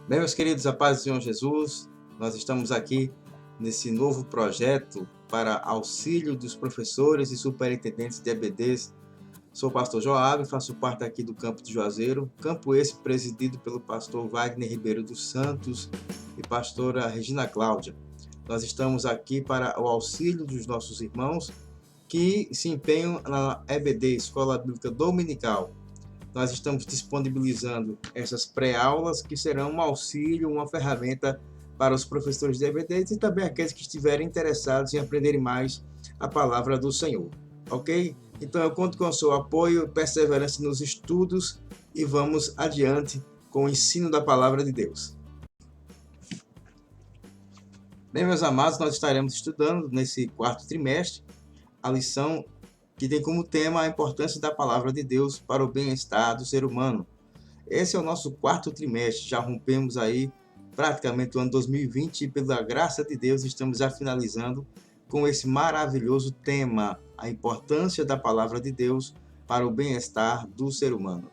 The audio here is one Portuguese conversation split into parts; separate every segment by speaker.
Speaker 1: Bem, meus queridos, a paz do Senhor Jesus, nós estamos aqui nesse novo projeto para auxílio dos professores e superintendentes de EBDs. Sou o pastor Joab, faço parte aqui do campo de Juazeiro, campo esse presidido pelo pastor Wagner Ribeiro dos Santos e pastora Regina Cláudia. Nós estamos aqui para o auxílio dos nossos irmãos que se empenham na EBD, Escola Bíblica Dominical. Nós estamos disponibilizando essas pré-aulas que serão um auxílio, uma ferramenta para os professores de EBD e também aqueles que estiverem interessados em aprenderem mais a palavra do Senhor, ok? Então eu conto com o seu apoio e perseverança nos estudos e vamos adiante com o ensino da palavra de Deus. Bem, meus amados, nós estaremos estudando nesse quarto trimestre a lição que tem como tema a importância da palavra de Deus para o bem-estar do ser humano. Esse é o nosso quarto trimestre, já rompemos aí praticamente o ano 2020 e pela graça de Deus estamos já finalizando com esse maravilhoso tema, a importância da palavra de Deus para o bem-estar do ser humano.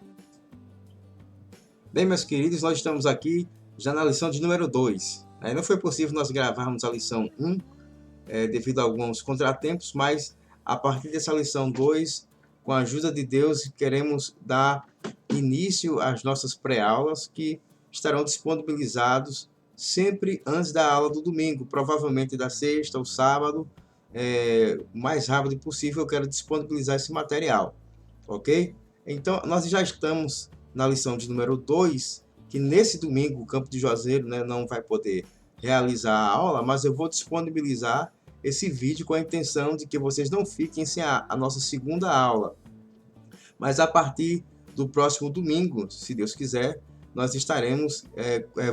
Speaker 1: Bem, meus queridos, nós estamos aqui já na lição de número 2. Não foi possível nós gravarmos a lição 1 devido a alguns contratempos, mas a partir dessa lição 2, com a ajuda de Deus, queremos dar início às nossas pré-aulas que estarão disponibilizados sempre antes da aula do domingo, provavelmente da sexta ou sábado, o mais rápido possível eu quero disponibilizar esse material, ok? Então, nós já estamos na lição de número 2, que nesse domingo o Campo de Juazeiro não vai poder realizar a aula, mas eu vou disponibilizar esse vídeo com a intenção de que vocês não fiquem sem a nossa segunda aula. Mas a partir do próximo domingo, se Deus quiser, nós estaremos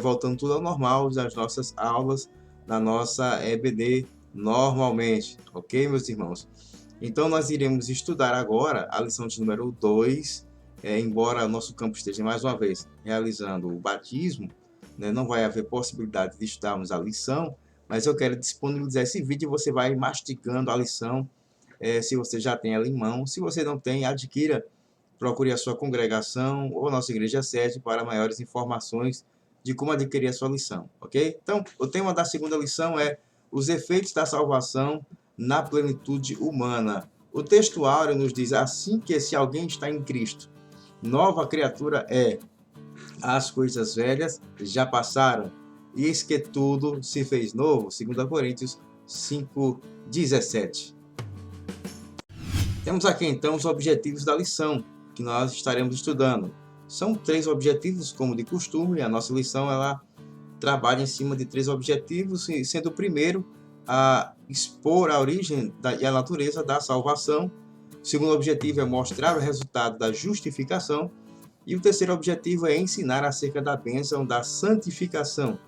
Speaker 1: voltando tudo ao normal, das nossas aulas, na nossa EBD normalmente, ok, meus irmãos? Então, nós iremos estudar agora a lição de número 2, embora o nosso campo esteja mais uma vez realizando o batismo, não vai haver possibilidade de estudarmos a lição, mas eu quero disponibilizar esse vídeo e você vai mastigando a lição, se você já tem ela em mão. Se você não tem, adquira, procure a sua congregação ou a nossa igreja sede para maiores informações de como adquirir a sua lição, ok? Então, o tema da segunda lição é os efeitos da salvação na plenitude humana. O texto áureo nos diz assim que se alguém está em Cristo, nova criatura é, as coisas velhas já passaram, e eis que tudo se fez novo, 2 Coríntios 5:17. Temos aqui então os objetivos da lição que nós estaremos estudando. São 3 objetivos, como de costume, a nossa lição ela trabalha em cima de 3 objetivos, sendo o primeiro a expor a origem e a natureza da salvação. O segundo objetivo é mostrar o resultado da justificação. E o terceiro objetivo é ensinar acerca da bênção da santificação.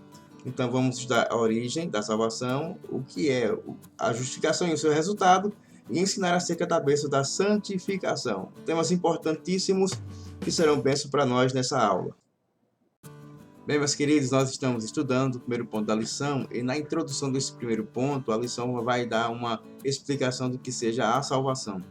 Speaker 1: Então vamos estudar a origem da salvação, o que é a justificação e o seu resultado, e ensinar acerca da bênção da santificação. Temas importantíssimos que serão bênção para nós nessa aula. Bem, meus queridos, nós estamos estudando o primeiro ponto da lição, e na introdução desse primeiro ponto, a lição vai dar uma explicação do que seja a salvação.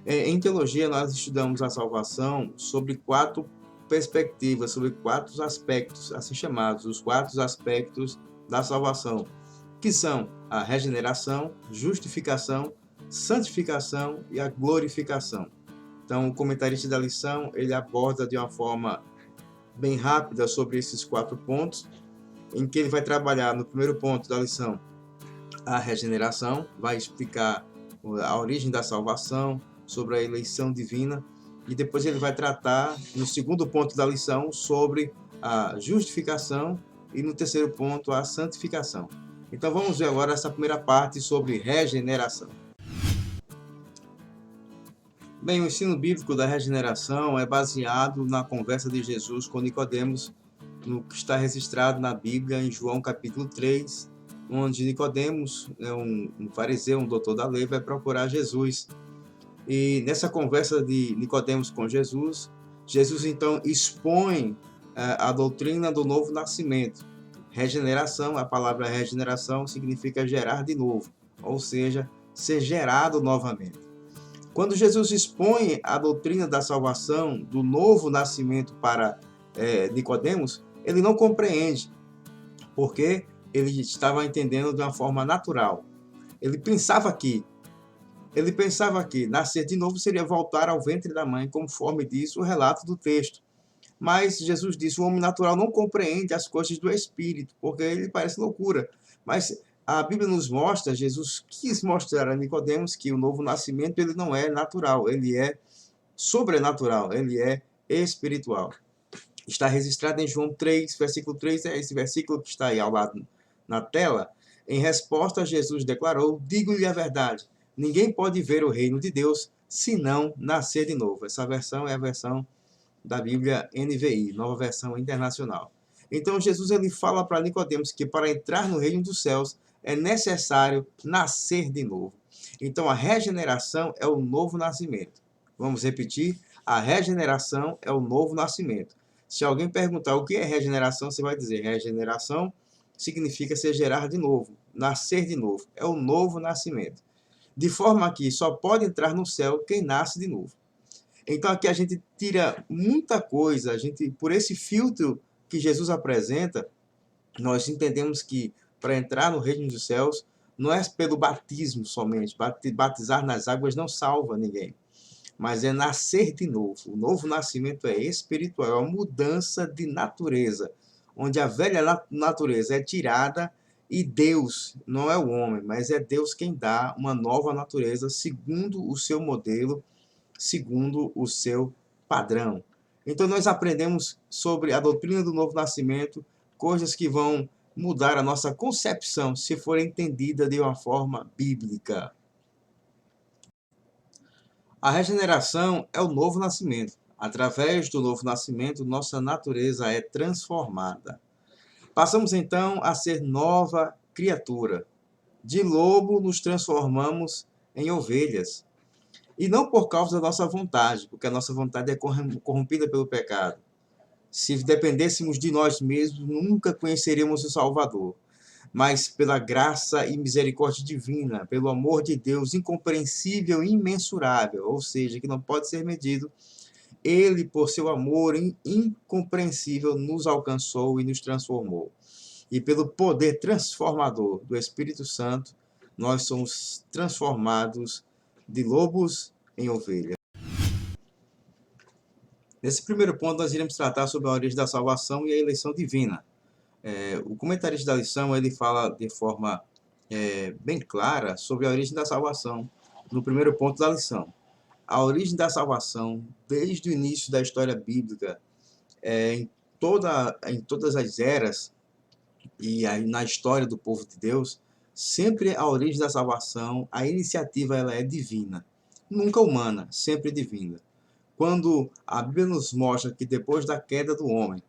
Speaker 1: Em teologia, nós estudamos a salvação sobre 4 perspectivas, sobre 4 aspectos, assim chamados, os 4 aspectos da salvação, que são a regeneração, justificação, santificação e a glorificação. Então, o comentarista da lição, ele aborda de uma forma bem rápida sobre esses 4 pontos, em que ele vai trabalhar no primeiro ponto da lição a regeneração, vai explicar a origem da salvação, sobre a eleição divina, e depois ele vai tratar no segundo ponto da lição sobre a justificação e no terceiro ponto a santificação. Então vamos ver agora essa primeira parte sobre regeneração. Bem, o ensino bíblico da regeneração é baseado na conversa de Jesus com Nicodemos, no que está registrado na Bíblia em João capítulo 3, onde Nicodemos, um fariseu, um doutor da lei, vai procurar Jesus. E nessa conversa de Nicodemos com Jesus, Jesus então expõe a doutrina do novo nascimento. Regeneração, a palavra regeneração significa gerar de novo, ou seja, ser gerado novamente. Quando Jesus expõe a doutrina da salvação, do novo nascimento para Nicodemos, Ele não compreende, porque ele estava entendendo de uma forma natural. Ele pensava que nascer de novo seria voltar ao ventre da mãe, conforme diz o relato do texto. Mas Jesus disse: o homem natural não compreende as coisas do Espírito, porque ele parece loucura. Mas a Bíblia nos mostra, Jesus quis mostrar a Nicodemos que o novo nascimento ele não é natural, ele é sobrenatural, ele é espiritual. Está registrado em João 3, versículo 3, é esse versículo que está aí ao lado na tela. Em resposta, Jesus declarou: digo-lhe a verdade, ninguém pode ver o reino de Deus se não nascer de novo. Essa versão é a versão da Bíblia NVI, Nova Versão Internacional. Então Jesus ele fala para Nicodemos que para entrar no reino dos céus é necessário nascer de novo. Então a regeneração é o novo nascimento. Vamos repetir? A regeneração é o novo nascimento. Se alguém perguntar o que é regeneração, você vai dizer: regeneração significa se gerar de novo, nascer de novo. É o novo nascimento. De forma que só pode entrar no céu quem nasce de novo. Então aqui a gente tira muita coisa, por esse filtro que Jesus apresenta, nós entendemos que para entrar no reino dos céus não é pelo batismo somente, batizar nas águas não salva ninguém, mas é nascer de novo. O novo nascimento é espiritual, é uma mudança de natureza, onde a velha natureza é tirada e Deus, não é o homem, mas é Deus quem dá uma nova natureza segundo o seu modelo, segundo o seu padrão. Então nós aprendemos sobre a doutrina do novo nascimento, coisas que vão mudar a nossa concepção se for entendida de uma forma bíblica. A regeneração é o novo nascimento. Através do novo nascimento, nossa natureza é transformada. Passamos então a ser nova criatura. De lobo nos transformamos em ovelhas. E não por causa da nossa vontade, porque a nossa vontade é corrompida pelo pecado. Se dependêssemos de nós mesmos, nunca conheceríamos o Salvador. Mas pela graça e misericórdia divina, pelo amor de Deus incompreensível e imensurável, ou seja, que não pode ser medido, ele, por seu amor incompreensível, nos alcançou e nos transformou. E pelo poder transformador do Espírito Santo, nós somos transformados de lobos em ovelhas. Nesse primeiro ponto, nós iremos tratar sobre a origem da salvação e a eleição divina. O comentarista da lição ele fala de forma bem clara sobre a origem da salvação, no primeiro ponto da lição. A origem da salvação, desde o início da história bíblica, em todas as eras e aí na história do povo de Deus, sempre a origem da salvação, a iniciativa ela é divina, nunca humana, sempre divina. Quando a Bíblia nos mostra que depois da queda do homem,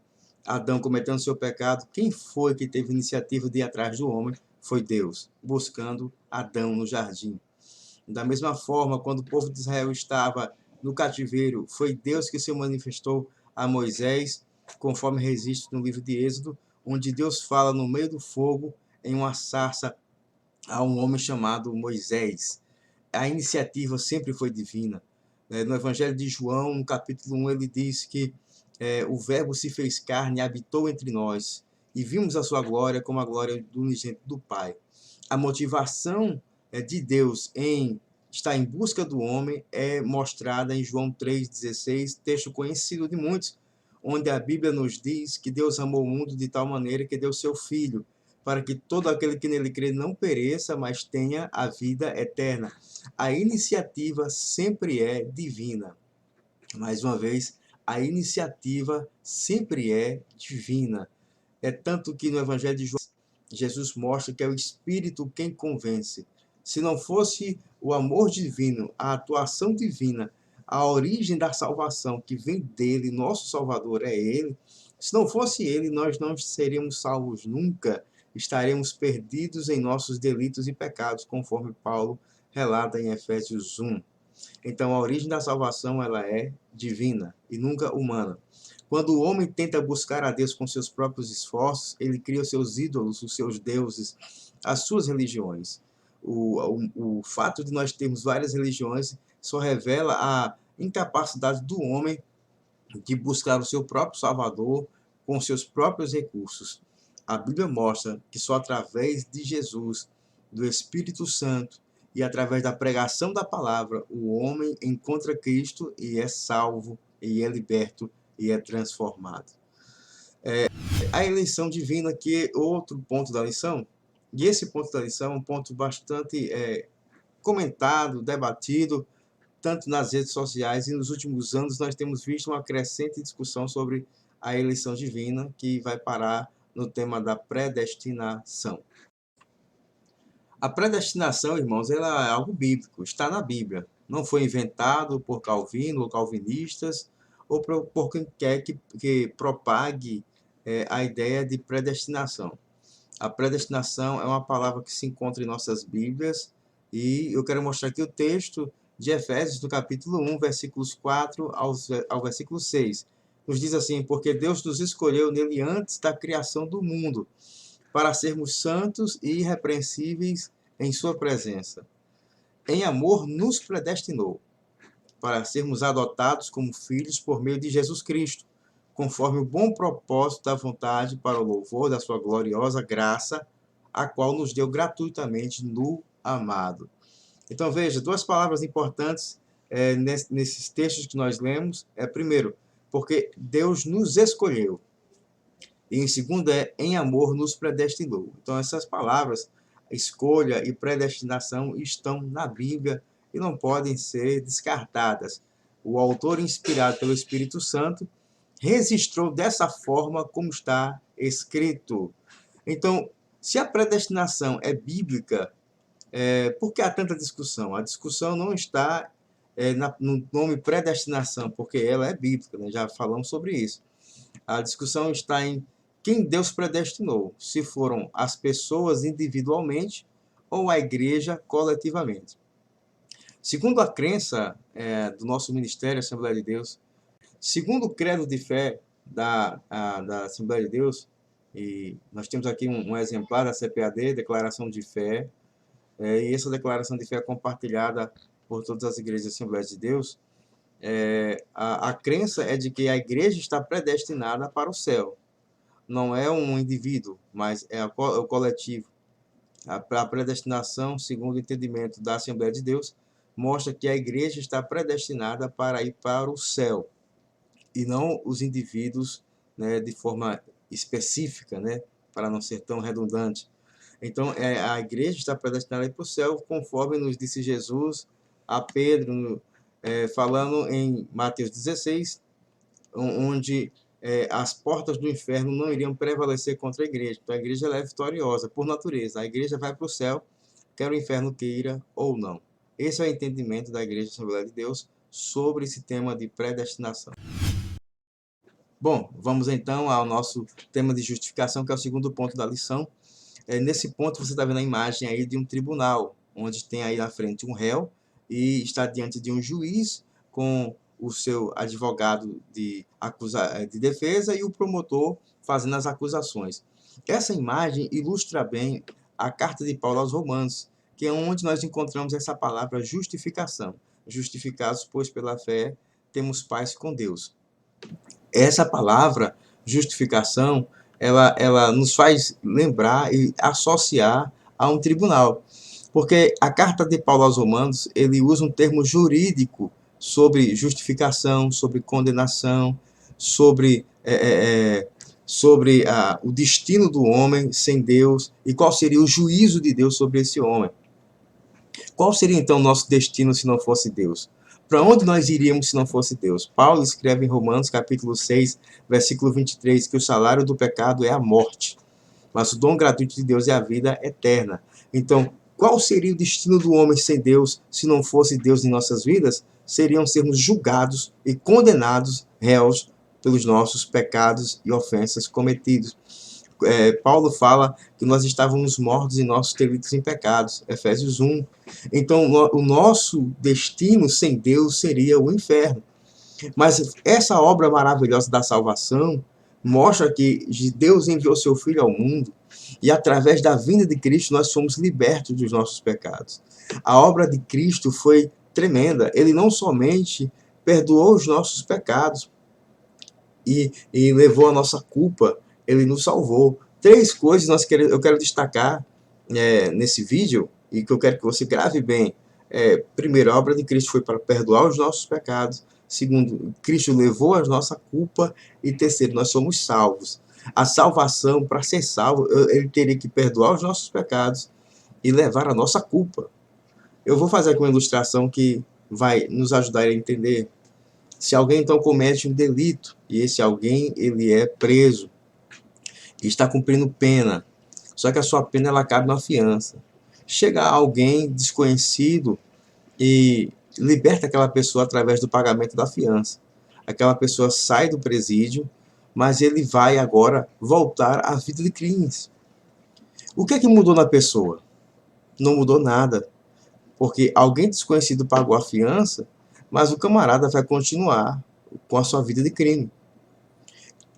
Speaker 1: Adão cometendo seu pecado, quem foi que teve iniciativa de ir atrás do homem? Foi Deus, buscando Adão no jardim. Da mesma forma, quando o povo de Israel estava no cativeiro, foi Deus que se manifestou a Moisés, conforme registro no livro de Êxodo, onde Deus fala no meio do fogo, em uma sarça, a um homem chamado Moisés. A iniciativa sempre foi divina. No Evangelho de João, no capítulo 1, ele diz que o Verbo se fez carne e habitou entre nós, e vimos a sua glória como a glória do unigênito do Pai. A motivação de Deus em estar em busca do homem é mostrada em João 3,16, texto conhecido de muitos, onde a Bíblia nos diz que Deus amou o mundo de tal maneira que deu seu Filho, para que todo aquele que nele crê não pereça, mas tenha a vida eterna. A iniciativa sempre é divina. Mais uma vez, a iniciativa sempre é divina. É tanto que no Evangelho de João, Jesus mostra que é o Espírito quem convence. Se não fosse o amor divino, a atuação divina, a origem da salvação que vem dele, nosso Salvador é ele, se não fosse ele, nós não seríamos salvos nunca, estaremos perdidos em nossos delitos e pecados, conforme Paulo relata em Efésios 1. Então, a origem da salvação ela é divina e nunca humana. Quando o homem tenta buscar a Deus com seus próprios esforços, ele cria os seus ídolos, os seus deuses, as suas religiões. O fato de nós termos várias religiões só revela a incapacidade do homem de buscar o seu próprio Salvador com seus próprios recursos. A Bíblia mostra que só através de Jesus, do Espírito Santo e através da pregação da palavra, o homem encontra Cristo e é salvo, e é liberto e é transformado. A eleição divina, que é outro ponto da lição, e esse ponto da lição é um ponto bastante comentado, debatido, tanto nas redes sociais, e nos últimos anos nós temos visto uma crescente discussão sobre a eleição divina, que vai parar no tema da predestinação. A predestinação, irmãos, ela é algo bíblico, está na Bíblia. Não foi inventado por Calvino ou calvinistas, ou por quem quer que propague a ideia de predestinação. A predestinação é uma palavra que se encontra em nossas Bíblias, e eu quero mostrar aqui o texto de Efésios, do capítulo 1, versículos 4 ao versículo 6. Nos diz assim: porque Deus nos escolheu nele antes da criação do mundo, para sermos santos e irrepreensíveis em sua presença. Em amor nos predestinou, para sermos adotados como filhos por meio de Jesus Cristo, conforme o bom propósito da vontade, para o louvor da sua gloriosa graça, a qual nos deu gratuitamente no amado. Então veja, duas palavras importantes nesses textos que nós lemos. Primeiro, porque Deus nos escolheu. E em segundo em amor nos predestinou. Então essas palavras, escolha e predestinação, estão na Bíblia e não podem ser descartadas. O autor, inspirado pelo Espírito Santo, registrou dessa forma como está escrito. Então, se a predestinação é bíblica, por que há tanta discussão? A discussão não está no nome predestinação, porque ela é bíblica, né? Já falamos sobre isso. A discussão está em quem Deus predestinou, se foram as pessoas individualmente ou a igreja coletivamente. Segundo a crença do nosso Ministério Assembleia de Deus, segundo o credo de fé da Assembleia de Deus, e nós temos aqui um exemplar da CPAD, Declaração de Fé, e essa declaração de fé é compartilhada por todas as igrejas da Assembleia de Deus. A crença é de que a igreja está predestinada para o céu. Não é um indivíduo, mas é o coletivo. A predestinação, segundo o entendimento da Assembleia de Deus, mostra que a igreja está predestinada para ir para o céu, e não os indivíduos, né, de forma específica, né, para não ser tão redundante. Então, a igreja está predestinada a ir para o céu, conforme nos disse Jesus a Pedro, falando em Mateus 16, onde as portas do inferno não iriam prevalecer contra a igreja. Então, a igreja ela é vitoriosa por natureza. A igreja vai para o céu, quer o inferno queira ou não. Esse é o entendimento da Igreja Assembleia de Deus sobre esse tema de predestinação. Bom, vamos então ao nosso tema de justificação, que é o segundo ponto da lição. Nesse ponto, você está vendo a imagem aí de um tribunal, onde tem aí na frente um réu e está diante de um juiz com o seu advogado de defesa e o promotor fazendo as acusações. Essa imagem ilustra bem a carta de Paulo aos Romanos, que é onde nós encontramos essa palavra justificação. Justificados, pois, pela fé, temos paz com Deus. Essa palavra, justificação, ela nos faz lembrar e associar a um tribunal. Porque a carta de Paulo aos Romanos, ele usa um termo jurídico sobre justificação, sobre condenação, sobre o destino do homem sem Deus e qual seria o juízo de Deus sobre esse homem. Qual seria então o nosso destino se não fosse Deus? Para onde nós iríamos se não fosse Deus? Paulo escreve em Romanos, capítulo 6, versículo 23, que o salário do pecado é a morte, mas o dom gratuito de Deus é a vida eterna. Então, qual seria o destino do homem sem Deus se não fosse Deus em nossas vidas? Seriam sermos julgados e condenados, réus, pelos nossos pecados e ofensas cometidos. Paulo fala que nós estávamos mortos em nossos delitos e pecados, Efésios 1. Então, o nosso destino sem Deus seria o inferno. Mas essa obra maravilhosa da salvação mostra que Deus enviou seu Filho ao mundo e, através da vinda de Cristo, nós fomos libertos dos nossos pecados. A obra de Cristo foi tremenda. Ele não somente perdoou os nossos pecados, e levou a nossa culpa, ele nos salvou. Três coisas eu quero destacar nesse vídeo, e que eu quero que você grave bem. Primeiro, a obra de Cristo foi para perdoar os nossos pecados. Segundo, Cristo levou a nossa culpa. E terceiro, nós somos salvos. A salvação, para ser salvo, ele teria que perdoar os nossos pecados e levar a nossa culpa. Eu vou fazer aqui uma ilustração que vai nos ajudar a entender. Se alguém então comete um delito e esse alguém ele é preso e está cumprindo pena, só que a sua pena ela cabe na fiança. Chega alguém desconhecido e liberta aquela pessoa através do pagamento da fiança. Aquela pessoa sai do presídio, mas ele vai agora voltar à vida de crimes. O que é que mudou na pessoa? Não mudou nada, porque alguém desconhecido pagou a fiança, mas o camarada vai continuar com a sua vida de crime.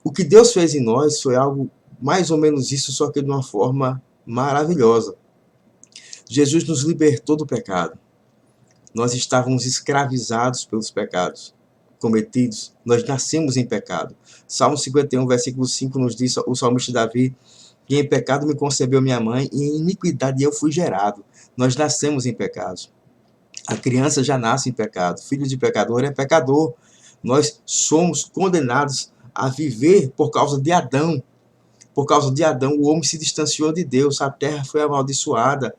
Speaker 1: O que Deus fez em nós foi algo mais ou menos isso, só que de uma forma maravilhosa. Jesus nos libertou do pecado. Nós estávamos escravizados pelos pecados cometidos. Nós nascemos em pecado. Salmo 51, versículo 5 nos diz o salmista Davi: que em pecado me concebeu minha mãe, e em iniquidade eu fui gerado. Nós nascemos em pecados. A criança já nasce em pecado. Filho de pecador é pecador. Nós somos condenados a viver por causa de Adão. Por causa de Adão, o homem se distanciou de Deus. A terra foi amaldiçoada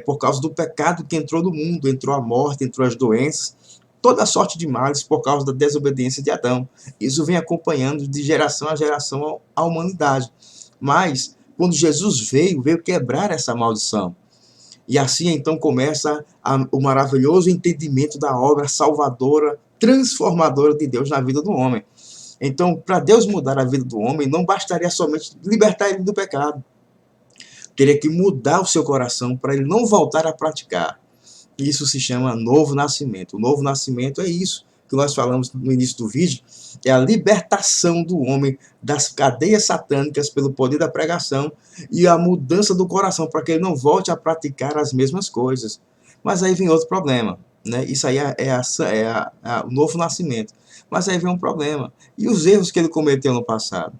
Speaker 1: por causa do pecado que entrou no mundo. Entrou a morte, entrou as doenças, toda sorte de males por causa da desobediência de Adão. Isso vem acompanhando de geração a geração a humanidade. Mas, quando Jesus veio quebrar essa maldição. E assim, então, começa o maravilhoso entendimento da obra salvadora, transformadora de Deus na vida do homem. Então, para Deus mudar a vida do homem, não bastaria somente libertar ele do pecado. Teria que mudar o seu coração para ele não voltar a praticar. Isso se chama novo nascimento. O novo nascimento é isso que nós falamos no início do vídeo, é a libertação do homem das cadeias satânicas pelo poder da pregação e a mudança do coração para que ele não volte a praticar as mesmas coisas. Mas aí vem outro problema, né? Isso aí o novo nascimento. Mas aí vem um problema. E os erros que ele cometeu no passado?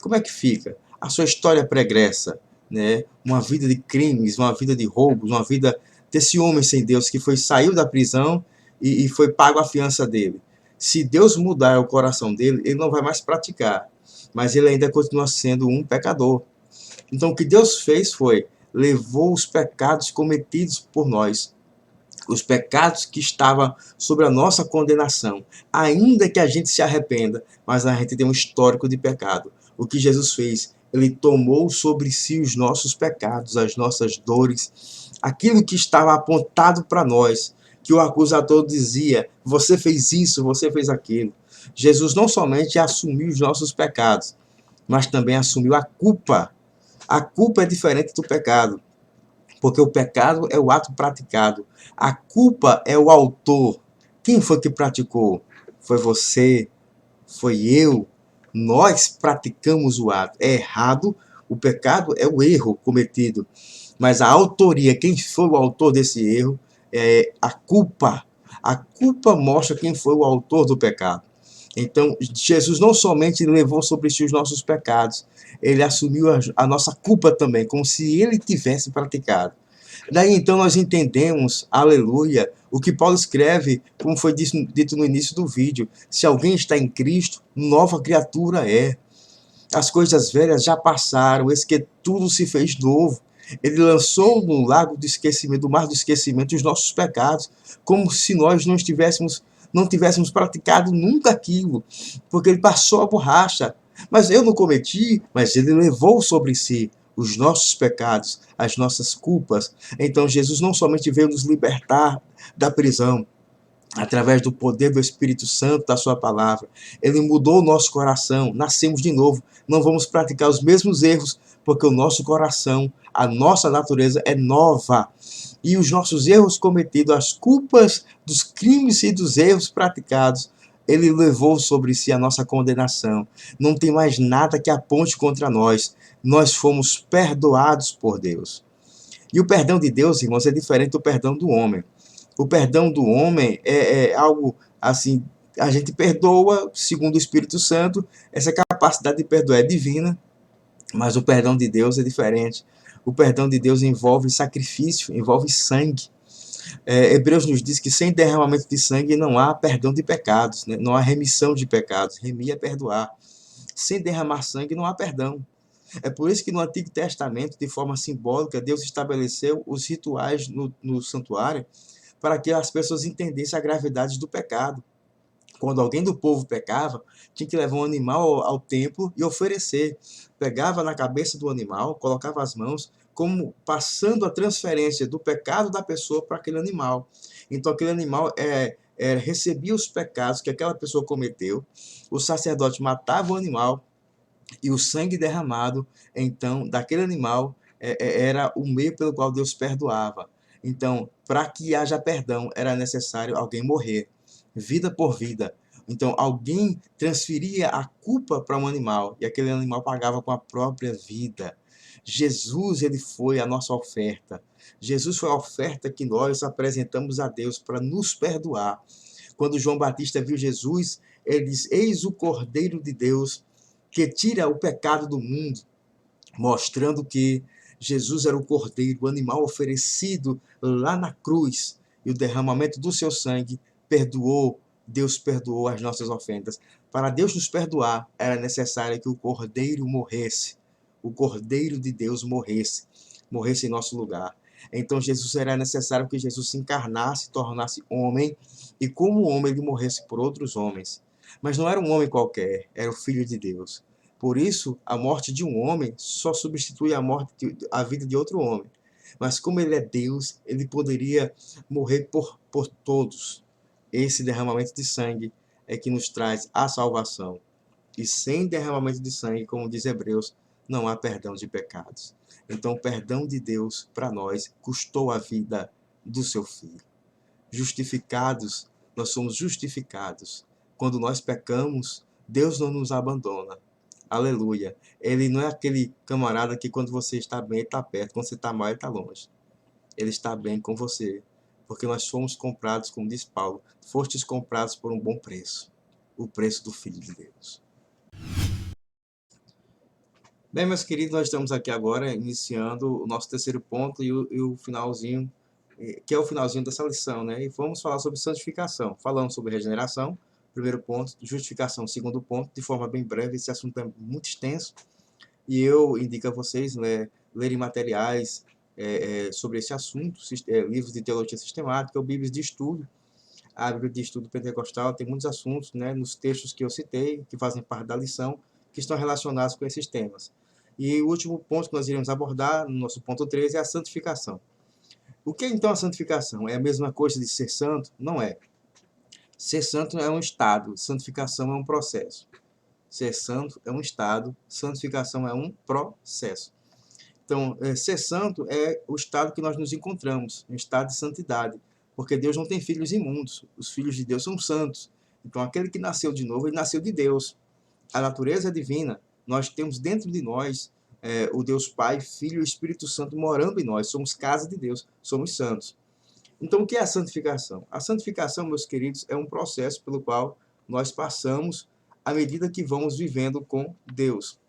Speaker 1: Como é que fica? A sua história pregressa, né? Uma vida de crimes, uma vida de roubos, uma vida desse homem sem Deus que saiu da prisão e foi pago a fiança dele. Se Deus mudar o coração dele, ele não vai mais praticar, mas ele ainda continua sendo um pecador. Então o que Deus fez foi, levou os pecados cometidos por nós, os pecados que estavam sobre a nossa condenação, ainda que a gente se arrependa, mas a gente tem um histórico de pecado. O que Jesus fez? Ele tomou sobre si os nossos pecados, as nossas dores, aquilo que estava apontado para nós, que o acusador dizia, você fez isso, você fez aquilo. Jesus não somente assumiu os nossos pecados, mas também assumiu a culpa. A culpa é diferente do pecado, porque o pecado é o ato praticado. A culpa é o autor. Quem foi que praticou? Foi você, foi eu. Nós praticamos o ato. É errado, o pecado é o erro cometido. Mas a autoria, quem foi o autor desse erro, é a culpa. A culpa mostra quem foi o autor do pecado. Então, Jesus não somente levou sobre si os nossos pecados, ele assumiu a nossa culpa também, como se ele tivesse praticado. Daí então nós entendemos, aleluia, o que Paulo escreve, como foi dito no início do vídeo: se alguém está em Cristo, nova criatura é. As coisas velhas já passaram, eis que tudo se fez novo. Ele lançou no lago do esquecimento, do mar do esquecimento, os nossos pecados, como se nós não tivéssemos praticado nunca aquilo, porque ele passou a borracha. Mas eu não cometi, mas ele levou sobre si os nossos pecados, as nossas culpas. Então Jesus não somente veio nos libertar da prisão, através do poder do Espírito Santo, da sua palavra, ele mudou o nosso coração, nascemos de novo, não vamos praticar os mesmos erros, porque o nosso coração, a nossa natureza é nova. E os nossos erros cometidos, as culpas dos crimes e dos erros praticados, ele levou sobre si a nossa condenação. Não tem mais nada que aponte contra nós. Nós fomos perdoados por Deus. E o perdão de Deus, irmãos, é diferente do perdão do homem. O perdão do homem é algo assim a gente perdoa segundo o Espírito Santo. Essa capacidade de perdoar é divina, mas o perdão de Deus é diferente. O perdão de Deus envolve sacrifício, envolve sangue. Hebreus nos diz que sem derramamento de sangue não há perdão de pecados, né? Não há remissão de pecados. Remir é perdoar. Sem derramar sangue não há perdão. É por isso que no Antigo Testamento, de forma simbólica, Deus estabeleceu os rituais no santuário para que as pessoas entendessem a gravidade do pecado. Quando alguém do povo pecava, tinha que levar um animal ao templo e oferecer. Pegava na cabeça do animal, colocava as mãos, como passando a transferência do pecado da pessoa para aquele animal. Então, aquele animal recebia os pecados que aquela pessoa cometeu, o sacerdote matava o animal e o sangue derramado, então, daquele animal era o meio pelo qual Deus perdoava. Então, para que haja perdão, era necessário alguém morrer, vida por vida. Então, alguém transferia a culpa para um animal e aquele animal pagava com a própria vida. Jesus, ele foi a nossa oferta. Jesus foi a oferta que nós apresentamos a Deus para nos perdoar. Quando João Batista viu Jesus, ele diz: Eis o Cordeiro de Deus que tira o pecado do mundo, mostrando que Jesus era o Cordeiro, o animal oferecido lá na cruz, e o derramamento do seu sangue perdoou, Deus perdoou as nossas ofensas. Para Deus nos perdoar, era necessário que o Cordeiro morresse, o Cordeiro de Deus morresse em nosso lugar. Então Jesus era necessário que Jesus se encarnasse, tornasse homem, e como homem ele morresse por outros homens. Mas não era um homem qualquer, era o Filho de Deus. Por isso, a morte de um homem só substitui a vida de outro homem. Mas como ele é Deus, ele poderia morrer por todos. Esse derramamento de sangue é que nos traz a salvação. E sem derramamento de sangue, como diz Hebreus, não há perdão de pecados. Então, o perdão de Deus para nós custou a vida do seu Filho. Justificados, nós somos justificados. Quando nós pecamos, Deus não nos abandona. Aleluia. Ele não é aquele camarada que quando você está bem, ele está perto, quando você está mal, ele está longe. Ele está bem com você, porque nós fomos comprados, como diz Paulo, fostes comprados por um bom preço, o preço do Filho de Deus. Bem, meus queridos, nós estamos aqui agora iniciando o nosso terceiro ponto e o finalzinho, que é o finalzinho dessa lição, né? E vamos falar sobre santificação. Falamos sobre regeneração, primeiro ponto, justificação, segundo ponto, de forma bem breve. Esse assunto é muito extenso e eu indico a vocês, né, lerem materiais sobre esse assunto, livros de teologia sistemática ou bíblias de estudo. A Bíblia de Estudo Pentecostal tem muitos assuntos, né, nos textos que eu citei, que fazem parte da lição, que estão relacionados com esses temas. E o último ponto que nós iremos abordar, no nosso ponto 13, é a santificação. O que é então a santificação? É a mesma coisa de ser santo? Não é. Ser santo é um estado, santificação é um processo. Ser santo é um estado, santificação é um processo. Então, ser santo é o estado que nós nos encontramos, um estado de santidade, porque Deus não tem filhos imundos, os filhos de Deus são santos. Então, aquele que nasceu de novo, ele nasceu de Deus. A natureza é divina, nós temos dentro de nós o Deus Pai, Filho e Espírito Santo morando em nós, somos casa de Deus, somos santos. Então, o que é a santificação? A santificação, meus queridos, é um processo pelo qual nós passamos à medida que vamos vivendo com Deus.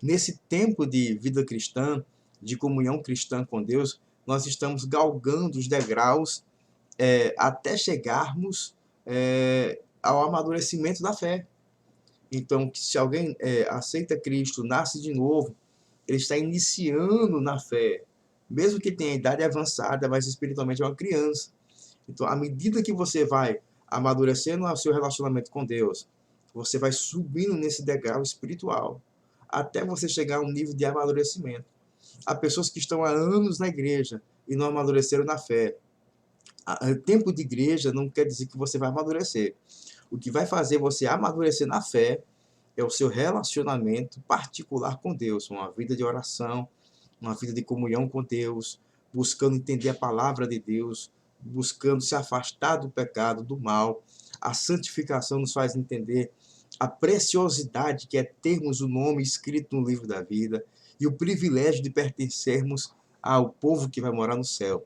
Speaker 1: Nesse tempo de vida cristã, de comunhão cristã com Deus, nós estamos galgando os degraus até chegarmos ao amadurecimento da fé. Então, se alguém aceita Cristo, nasce de novo, ele está iniciando na fé, mesmo que tenha idade avançada, mas espiritualmente é uma criança. Então, à medida que você vai amadurecendo o seu relacionamento com Deus, você vai subindo nesse degrau espiritual, até você chegar a um nível de amadurecimento. Há pessoas que estão há anos na igreja e não amadureceram na fé. Tempo de igreja não quer dizer que você vai amadurecer. O que vai fazer você amadurecer na fé é o seu relacionamento particular com Deus, uma vida de oração, uma vida de comunhão com Deus, buscando entender a palavra de Deus, buscando se afastar do pecado, do mal. A santificação nos faz entender a preciosidade que é termos o nome escrito no livro da vida e o privilégio de pertencermos ao povo que vai morar no céu.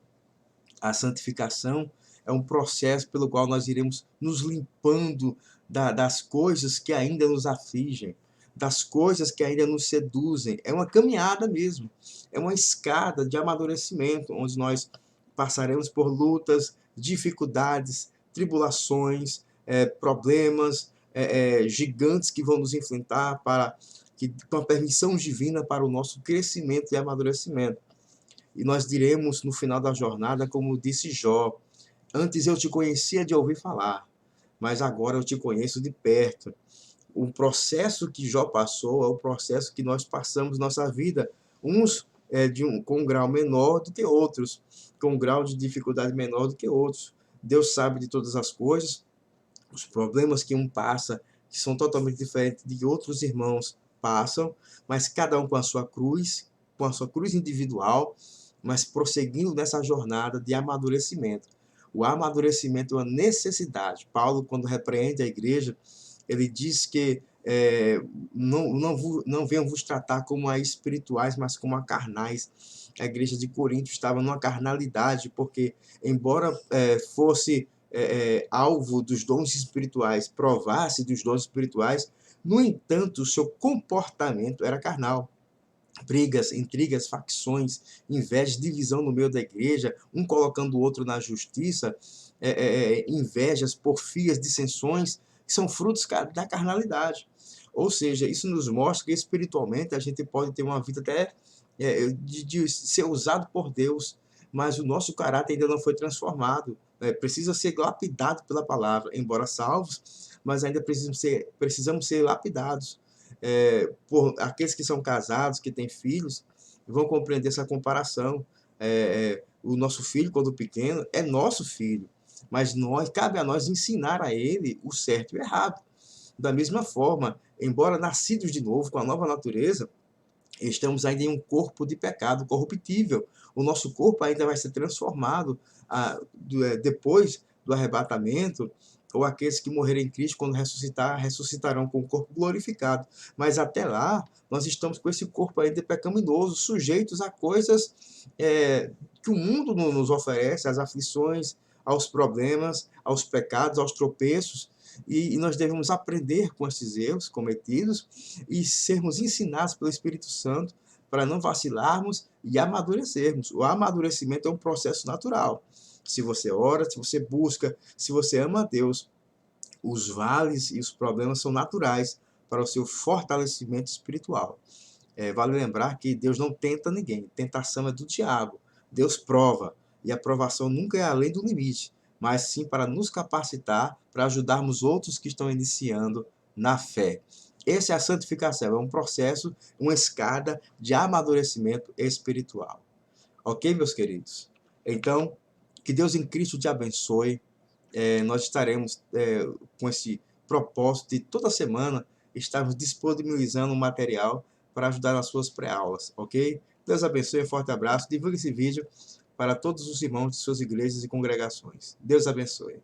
Speaker 1: A santificação é um processo pelo qual nós iremos nos limpando das coisas que ainda nos afligem, das coisas que ainda nos seduzem. É uma caminhada mesmo, é uma escada de amadurecimento, onde nós passaremos por lutas, dificuldades, tribulações, problemas, gigantes que vão nos enfrentar com a permissão divina para o nosso crescimento e amadurecimento. E nós diremos no final da jornada, como disse Jó: antes eu te conhecia de ouvir falar, mas agora eu te conheço de perto. O processo que Jó passou é o processo que nós passamos nossa vida, uns com um grau menor do que outros, com um grau de dificuldade menor do que outros. Deus sabe de todas as coisas, os problemas que um passa, que são totalmente diferentes de outros irmãos passam, mas cada um com a sua cruz individual, mas prosseguindo nessa jornada de amadurecimento. O amadurecimento é uma necessidade. Paulo, quando repreende a igreja, ele diz que não venham vos tratar como a espirituais, mas como a carnais. A igreja de Corinto estava numa carnalidade, porque, embora fosse alvo dos dons espirituais, provasse dos dons espirituais, no entanto, o seu comportamento era carnal. Brigas, intrigas, facções, inveja, divisão no meio da igreja, um colocando o outro na justiça, invejas, porfias, dissensões, que são frutos da carnalidade. Ou seja, isso nos mostra que espiritualmente a gente pode ter uma vida até de ser usado por Deus, mas o nosso caráter ainda não foi transformado. Precisa ser lapidado pela palavra, embora salvos, mas ainda precisamos ser lapidados. Por aqueles que são casados, que têm filhos, vão compreender essa comparação. O nosso filho, quando pequeno, é nosso filho, mas cabe a nós ensinar a ele o certo e o errado. Da mesma forma, embora nascidos de novo, com a nova natureza, estamos ainda em um corpo de pecado corruptível. O nosso corpo ainda vai ser transformado depois do arrebatamento, ou aqueles que morrerem em Cristo, quando ressuscitarão com o corpo glorificado. Mas até lá, nós estamos com esse corpo ainda pecaminoso, sujeitos a coisas que o mundo nos oferece, às aflições, aos problemas, aos pecados, aos tropeços. E nós devemos aprender com esses erros cometidos e sermos ensinados pelo Espírito Santo para não vacilarmos e amadurecermos. O amadurecimento é um processo natural. Se você ora, se você busca, se você ama a Deus, os vales e os problemas são naturais para o seu fortalecimento espiritual. Vale lembrar que Deus não tenta ninguém. Tentação é do diabo. Deus prova. E a provação nunca é além do limite, mas sim para nos capacitar, para ajudarmos outros que estão iniciando na fé. Essa é a santificação. É um processo, uma escada de amadurecimento espiritual. Ok, meus queridos? Então, que Deus em Cristo te abençoe. Nós estaremos com esse propósito de toda semana estarmos disponibilizando um material para ajudar nas suas pré-aulas, ok? Deus abençoe, um forte abraço. Divulgue esse vídeo para todos os irmãos de suas igrejas e congregações. Deus abençoe.